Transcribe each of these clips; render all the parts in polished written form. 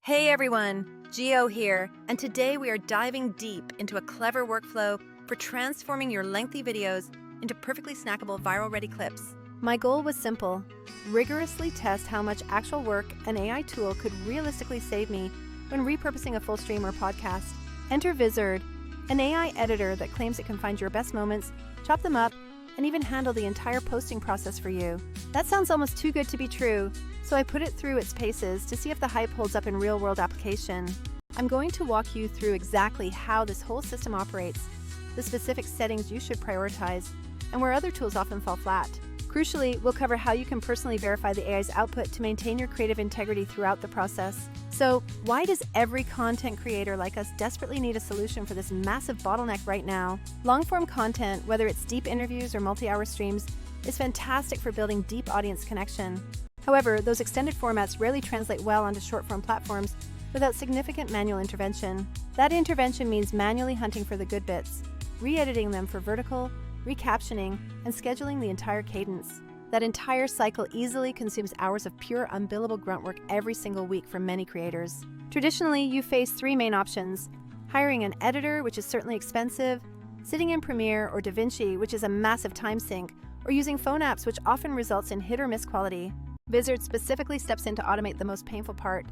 Hey everyone, Geo here, and today we are diving deep into a clever workflow for transforming your lengthy videos into perfectly snackable viral-ready clips. My goal was simple: rigorously test how much actual work an AI tool could realistically save me when repurposing a full stream or podcast. Enter Vizard, an AI editor that claims it can find your best moments, chop them up, and even handle the entire posting process for you. That sounds almost too good to be true, so I put it through its paces to see if the hype holds up in real-world application. I'm going to walk you through exactly how this whole system operates, the specific settings you should prioritize, and where other tools often fall flat. Crucially, we'll cover how you can personally verify the AI's output to maintain your creative integrity throughout the process. So, why does every content creator like us desperately need a solution for this massive bottleneck right now? Long-form content, whether it's deep interviews or multi-hour streams, is fantastic for building deep audience connection. However, those extended formats rarely translate well onto short-form platforms without significant manual intervention. That intervention means manually hunting for the good bits, re-editing them for vertical, recaptioning, and scheduling the entire cadence. That entire cycle easily consumes hours of pure unbillable grunt work every single week for many creators. Traditionally, you face three main options: hiring an editor, which is certainly expensive, sitting in Premiere or DaVinci, which is a massive time sink, or using phone apps, which often results in hit or miss quality. Vizard specifically steps in to automate the most painful part,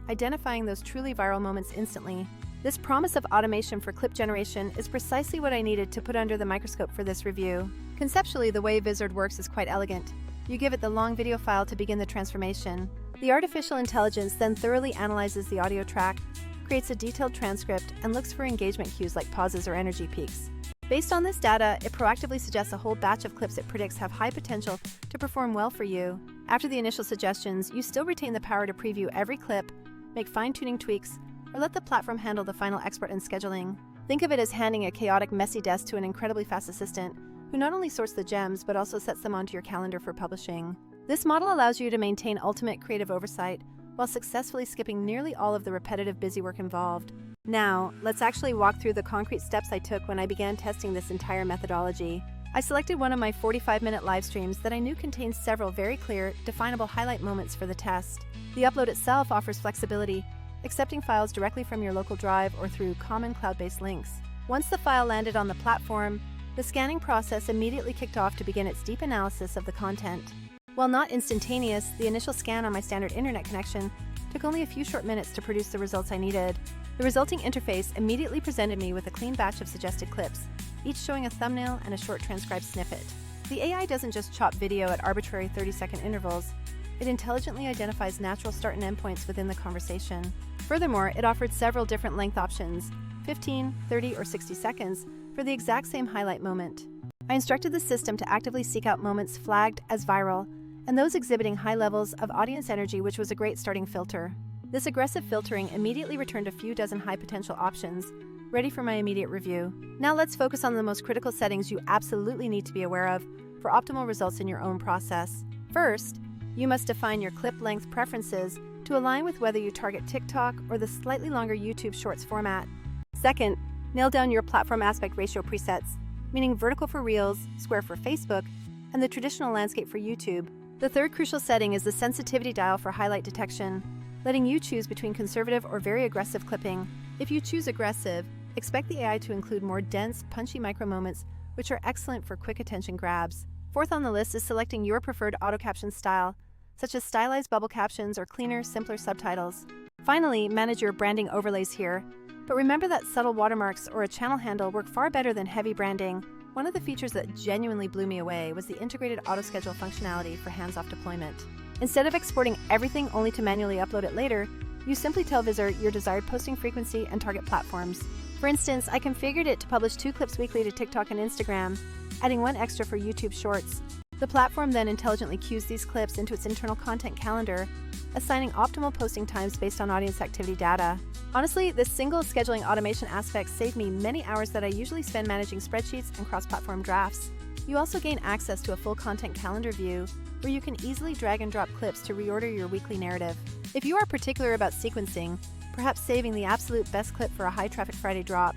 identifying those truly viral moments instantly. This promise of automation for clip generation is precisely what I needed to put under the microscope for this review. Conceptually, the way Vizard works is quite elegant. You give it the long video file to begin the transformation. The artificial intelligence then thoroughly analyzes the audio track, creates a detailed transcript, and looks for engagement cues like pauses or energy peaks. Based on this data, it proactively suggests a whole batch of clips it predicts have high potential to perform well for you. After the initial suggestions, you still retain the power to preview every clip, make fine-tuning tweaks, or let the platform handle the final export and scheduling. Think of it as handing a chaotic, messy desk to an incredibly fast assistant, who not only sorts the gems, but also sets them onto your calendar for publishing. This model allows you to maintain ultimate creative oversight, while successfully skipping nearly all of the repetitive busy work involved. Now, let's actually walk through the concrete steps I took when I began testing this entire methodology. I selected one of my 45-minute live streams that I knew contained several very clear, definable highlight moments for the test. The upload itself offers flexibility, accepting files directly from your local drive or through common cloud-based links. Once the file landed on the platform, the scanning process immediately kicked off to begin its deep analysis of the content. While not instantaneous, the initial scan on my standard internet connection took only a few short minutes to produce the results I needed. The resulting interface immediately presented me with a clean batch of suggested clips, each showing a thumbnail and a short transcribed snippet. The AI doesn't just chop video at arbitrary 30-second intervals. It intelligently identifies natural start and end points within the conversation. Furthermore, it offered several different length options, 15, 30, or 60 seconds, for the exact same highlight moment. I instructed the system to actively seek out moments flagged as viral, and those exhibiting high levels of audience energy, which was a great starting filter. This aggressive filtering immediately returned a few dozen high-potential options, ready for my immediate review. Now let's focus on the most critical settings you absolutely need to be aware of for optimal results in your own process. First, you must define your clip length preferences to align with whether you target TikTok or the slightly longer YouTube Shorts format. Second, nail down your platform aspect ratio presets, meaning vertical for Reels, square for Facebook, and the traditional landscape for YouTube. The third crucial setting is the sensitivity dial for highlight detection, letting you choose between conservative or very aggressive clipping. If you choose aggressive, expect the AI to include more dense, punchy micro moments, which are excellent for quick attention grabs. Fourth on the list is selecting your preferred auto-caption style, such as stylized bubble captions or cleaner, simpler subtitles. Finally, manage your branding overlays here, but remember that subtle watermarks or a channel handle work far better than heavy branding. One of the features that genuinely blew me away was the integrated auto-schedule functionality for hands-off deployment. Instead of exporting everything only to manually upload it later, you simply tell Vizard your desired posting frequency and target platforms. For instance, I configured it to publish 2 clips weekly to TikTok and Instagram, adding 1 extra for YouTube Shorts. The platform then intelligently queues these clips into its internal content calendar, assigning optimal posting times based on audience activity data. Honestly, this single scheduling automation aspect saved me many hours that I usually spend managing spreadsheets and cross-platform drafts. You also gain access to a full content calendar view, where you can easily drag and drop clips to reorder your weekly narrative. If you are particular about sequencing, perhaps saving the absolute best clip for a high-traffic Friday drop,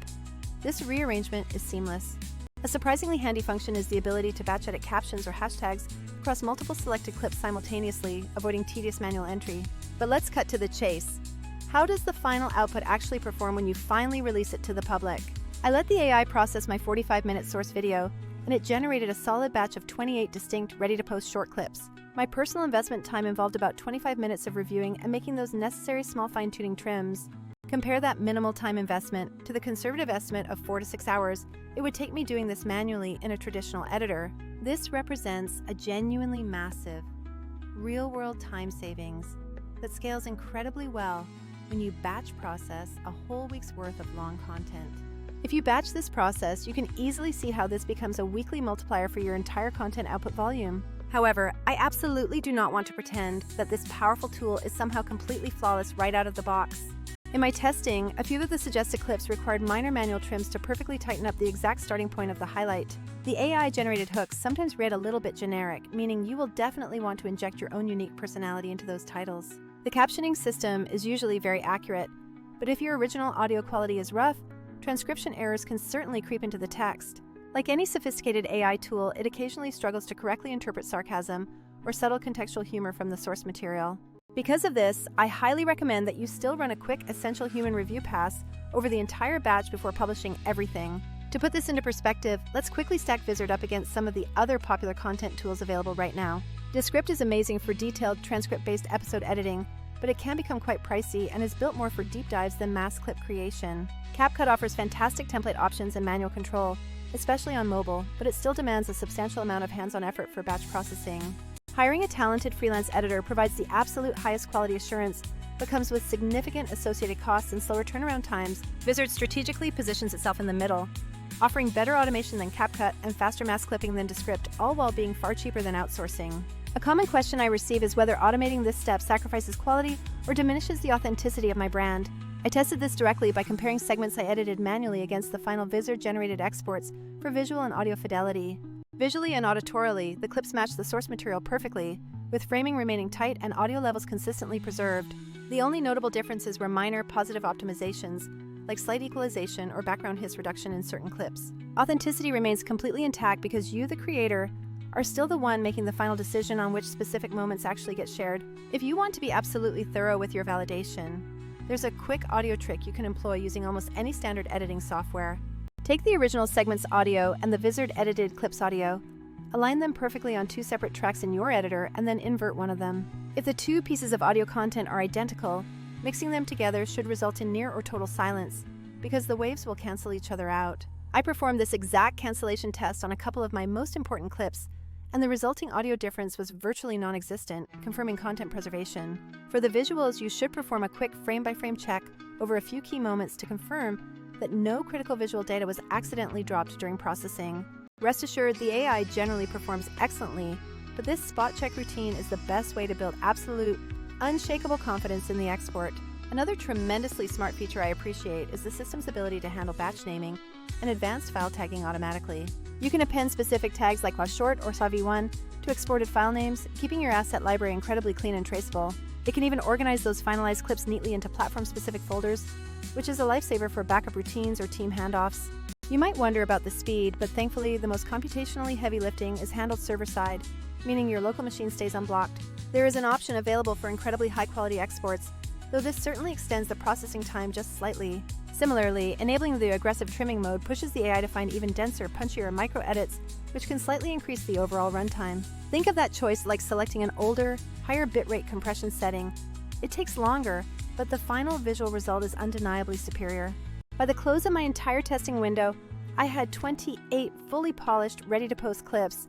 this rearrangement is seamless. A surprisingly handy function is the ability to batch edit captions or hashtags across multiple selected clips simultaneously, avoiding tedious manual entry. But let's cut to the chase. How does the final output actually perform when you finally release it to the public? I let the AI process my 45-minute source video, and it generated a solid batch of 28 distinct, ready-to-post short clips. My personal investment time involved about 25 minutes of reviewing and making those necessary small fine-tuning trims. Compare that minimal time investment to the conservative estimate of 4 to 6 hours it would take me doing this manually in a traditional editor. This represents a genuinely massive, real-world time savings that scales incredibly well when you batch process a whole week's worth of long content. If you batch this process, you can easily see how this becomes a weekly multiplier for your entire content output volume. However, I absolutely do not want to pretend that this powerful tool is somehow completely flawless right out of the box. In my testing, a few of the suggested clips required minor manual trims to perfectly tighten up the exact starting point of the highlight. The AI-generated hooks sometimes read a little bit generic, meaning you will definitely want to inject your own unique personality into those titles. The captioning system is usually very accurate, but if your original audio quality is rough, transcription errors can certainly creep into the text. Like any sophisticated AI tool, it occasionally struggles to correctly interpret sarcasm or subtle contextual humor from the source material. Because of this, I highly recommend that you still run a quick essential human review pass over the entire batch before publishing everything. To put this into perspective, let's quickly stack Vizard up against some of the other popular content tools available right now. Descript is amazing for detailed transcript-based episode editing, but it can become quite pricey and is built more for deep dives than mass clip creation. CapCut offers fantastic template options and manual control, especially on mobile, but it still demands a substantial amount of hands-on effort for batch processing. Hiring a talented freelance editor provides the absolute highest quality assurance, but comes with significant associated costs and slower turnaround times. Vizard strategically positions itself in the middle, offering better automation than CapCut and faster mass clipping than Descript, all while being far cheaper than outsourcing. A common question I receive is whether automating this step sacrifices quality or diminishes the authenticity of my brand. I tested this directly by comparing segments I edited manually against the final Vizard-generated exports for visual and audio fidelity. Visually and auditorially, the clips match the source material perfectly, with framing remaining tight and audio levels consistently preserved. The only notable differences were minor positive optimizations, like slight equalization or background hiss reduction in certain clips. Authenticity remains completely intact because you, the creator, are still the one making the final decision on which specific moments actually get shared. If you want to be absolutely thorough with your validation, there's a quick audio trick you can employ using almost any standard editing software. Take the original segment's audio and the Vizard edited clip's audio, align them perfectly on two separate tracks in your editor, and then invert one of them. If the two pieces of audio content are identical, mixing them together should result in near or total silence, because the waves will cancel each other out. I performed this exact cancellation test on a couple of my most important clips, and the resulting audio difference was virtually non-existent, confirming content preservation. For the visuals, you should perform a quick frame-by-frame check over a few key moments to confirm that no critical visual data was accidentally dropped during processing. Rest assured, the AI generally performs excellently, but this spot check routine is the best way to build absolute, unshakable confidence in the export. Another tremendously smart feature I appreciate is the system's ability to handle batch naming and advanced file tagging automatically. You can append specific tags like WASHort or SAW1 to exported file names, keeping your asset library incredibly clean and traceable. It can even organize those finalized clips neatly into platform-specific folders, which is a lifesaver for backup routines or team handoffs. You might wonder about the speed, but thankfully the most computationally heavy lifting is handled server-side, meaning your local machine stays unblocked. There is an option available for incredibly high-quality exports, though this certainly extends the processing time just slightly. Similarly, enabling the aggressive trimming mode pushes the AI to find even denser, punchier micro-edits, which can slightly increase the overall runtime. Think of that choice like selecting an older, higher bitrate compression setting. It takes longer, but the final visual result is undeniably superior. By the close of my entire testing window, I had 28 fully polished, ready-to-post clips,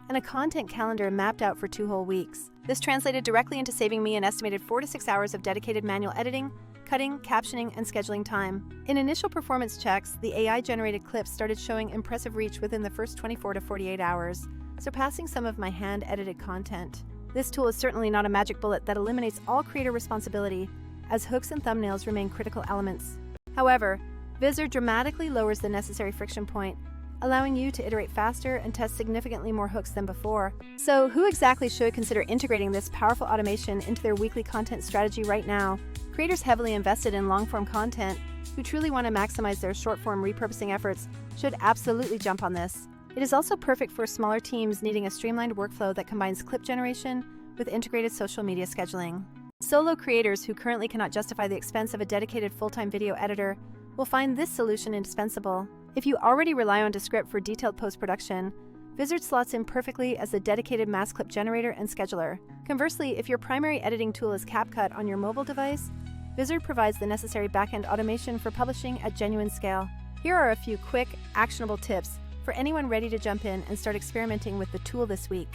and a content calendar mapped out for 2 whole weeks. This translated directly into saving me an estimated 4 to 6 hours of dedicated manual editing, cutting, captioning, and scheduling time. In initial performance checks, the AI-generated clips started showing impressive reach within the first 24 to 48 hours, surpassing some of my hand-edited content. This tool is certainly not a magic bullet that eliminates all creator responsibility, as hooks and thumbnails remain critical elements. However, Vizard dramatically lowers the necessary friction point, allowing you to iterate faster and test significantly more hooks than before. So who exactly should consider integrating this powerful automation into their weekly content strategy right now? Creators heavily invested in long-form content who truly want to maximize their short-form repurposing efforts should absolutely jump on this. It is also perfect for smaller teams needing a streamlined workflow that combines clip generation with integrated social media scheduling. Solo creators who currently cannot justify the expense of a dedicated full-time video editor will find this solution indispensable. If you already rely on Descript for detailed post-production, Vizard slots in perfectly as a dedicated mass clip generator and scheduler. Conversely, if your primary editing tool is CapCut on your mobile device, Vizard provides the necessary back-end automation for publishing at genuine scale. Here are a few quick, actionable tips for anyone ready to jump in and start experimenting with the tool this week.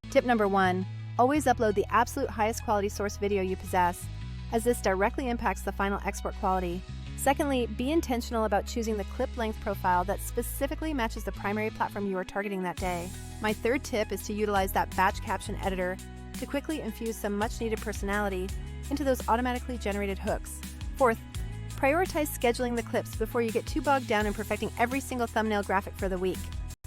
Tip number 1. Always upload the absolute highest quality source video you possess, as this directly impacts the final export quality. Secondly, be intentional about choosing the clip length profile that specifically matches the primary platform you are targeting that day. My third tip is to utilize that batch caption editor to quickly infuse some much-needed personality into those automatically generated hooks. Fourth, prioritize scheduling the clips before you get too bogged down in perfecting every single thumbnail graphic for the week.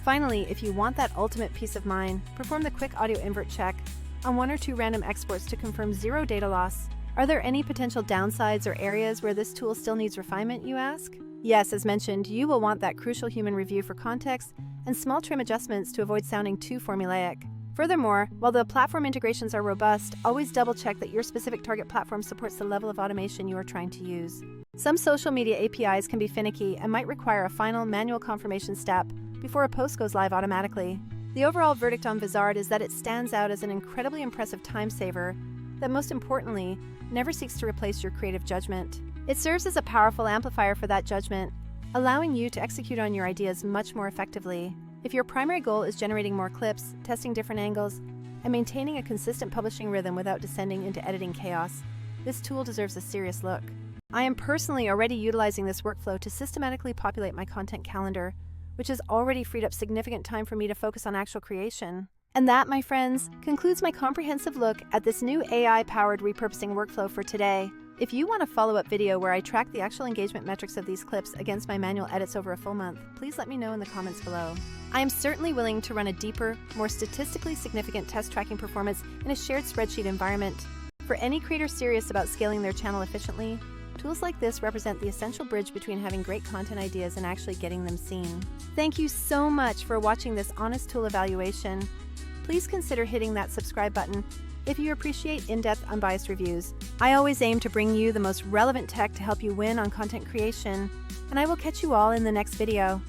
Finally, if you want that ultimate peace of mind, perform the quick audio invert check on 1 or 2 random exports to confirm zero data loss. Are there any potential downsides or areas where this tool still needs refinement, you ask? Yes, as mentioned, you will want that crucial human review for context and small trim adjustments to avoid sounding too formulaic. Furthermore, while the platform integrations are robust, always double-check that your specific target platform supports the level of automation you are trying to use. Some social media APIs can be finicky and might require a final manual confirmation step before a post goes live automatically. The overall verdict on Vizard is that it stands out as an incredibly impressive time saver that, most importantly, never seeks to replace your creative judgment. It serves as a powerful amplifier for that judgment, allowing you to execute on your ideas much more effectively. If your primary goal is generating more clips, testing different angles, and maintaining a consistent publishing rhythm without descending into editing chaos, this tool deserves a serious look. I am personally already utilizing this workflow to systematically populate my content calendar, which has already freed up significant time for me to focus on actual creation. And that, my friends, concludes my comprehensive look at this new AI-powered repurposing workflow for today. If you want a follow-up video where I track the actual engagement metrics of these clips against my manual edits over a full month, please let me know in the comments below. I am certainly willing to run a deeper, more statistically significant test tracking performance in a shared spreadsheet environment. For any creator serious about scaling their channel efficiently, tools like this represent the essential bridge between having great content ideas and actually getting them seen. Thank you so much for watching this honest tool evaluation. Please consider hitting that subscribe button if you appreciate in-depth, unbiased reviews. I always aim to bring you the most relevant tech to help you win on content creation, and I will catch you all in the next video.